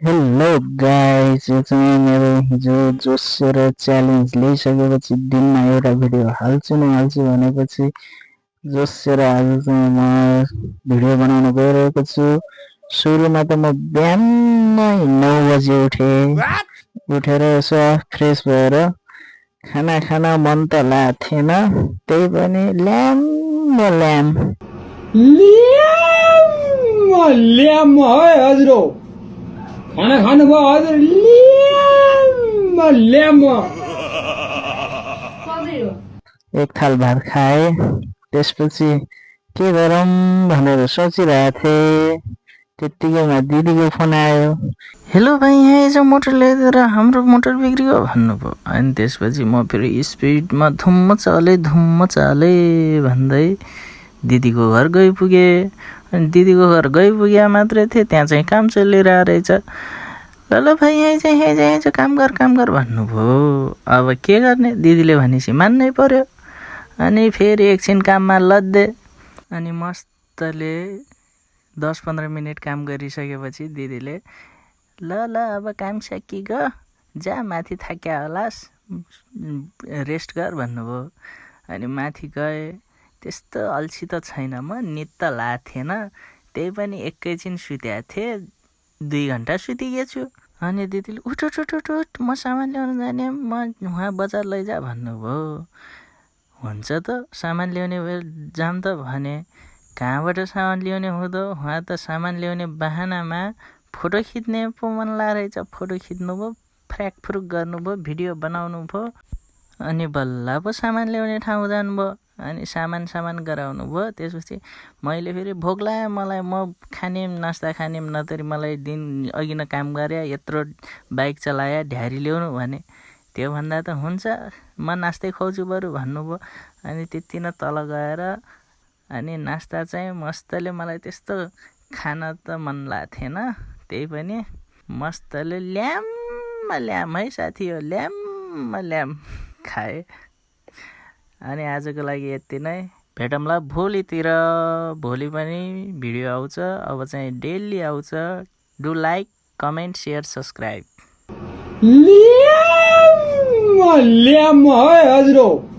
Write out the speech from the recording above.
Hello guys, यो चाहिँ मेरो हिजो जोसेर च्यालेन्ज ल्याइसकेपछि दिनमा एउटा भिडियो हाल्छु भनेपछि जोसेर आज चाहिँ म भिडियो बनाउन गइरहेको छु। सुरुमा त म बिहानै 9 बजे उठेर यसो फ्रेस भएर खाना खान मन त लाग्थेन, त्यही पनि ल्याम ल्याम है हजुर खाना खानुभयो हजुर ल्याम एक थाल भात खाए। त्यसपछि के गरौँ भनेर सोचिरहेको थिएँ, त्यत्तिकैमा दिदीको फोन आयो। हेलो भाइ, यहाँ हिजो मोटर ल्याइदिएर हाम्रो मोटर बिग्रियो भन्नुभयो। अनि त्यसपछि म फेरि स्पिडमा धुम्म चाले भन्दै दिदीको घर गइपुगेँ। अनि दिदीको घर गइपुगे मात्रै थिएँ, त्यहाँ चाहिँ काम चलिरहेको रहेछ। ल भाइ, यहाँ चाहिँ काम गर भन्नुभयो। अब के गर्ने, दिदीले भनेपछि मान्नै पर्यो। अनि फेरि एकछिन काममा लद्दे। अनि मस्तले 10-15 मिनट काम गरिसकेपछि दिदीले ल अब काम सकिगयो, जा माथि थाक्या होलास्, रेस्ट गर भन्नुभयो। अनि माथि गएँ। त्यस्तो अल्छी त छैन म, निद त लाग्थेन, त्यही पनि एकैछिन सुतेको थिएँ, 2 घन्टा सुतिएको छु। अनि दिदीले उठ म सामान ल्याउन जाने, म उहाँ बजार लैजा भन्नुभयो। हुन्छ त, सामान ल्याउने जाम त भने। कहाँबाट सामान ल्याउने हुँदो, उहाँ त सामान ल्याउने बहानामा फोटो खिच्ने पो मन लागेछ। फोटो खिच्नुभयो, फ्र्याकफ्रुक गर्नुभयो, भिडियो बनाउनु भयो। अनि बल्ल पो सामान ल्याउने ठाउँ जानुभयो। अनि सामान गराउनु भयो। त्यसपछि मैले फेरि भोक लाग्यो मलाई, म खाने नास्ता खाने नतरी मलाई दिन अघि न काम गरे, यत्रो बाइक चलाए, ढ्यारी ल्याउनु भने। त्यो भन्दा त हुन्छ, म नास्तै खुवाउँछु बरु भन्नुभयो। अनि त्यति न तल गएर अनि नास्ता चाहिँ मस्तले, मलाई त्यस्तो खान त मन लाग्थेन, त्यही पनि मस्तले ल्याम है साथी, हो ल्याम खाए। अनि आजको लागि यति नै, भेटौँला भोलितिर। भोलि पनि भिडियो आउँछ, अब चाहिँ डेली आउँछ। Do like, comment, share, subscribe. Lime है हजुर।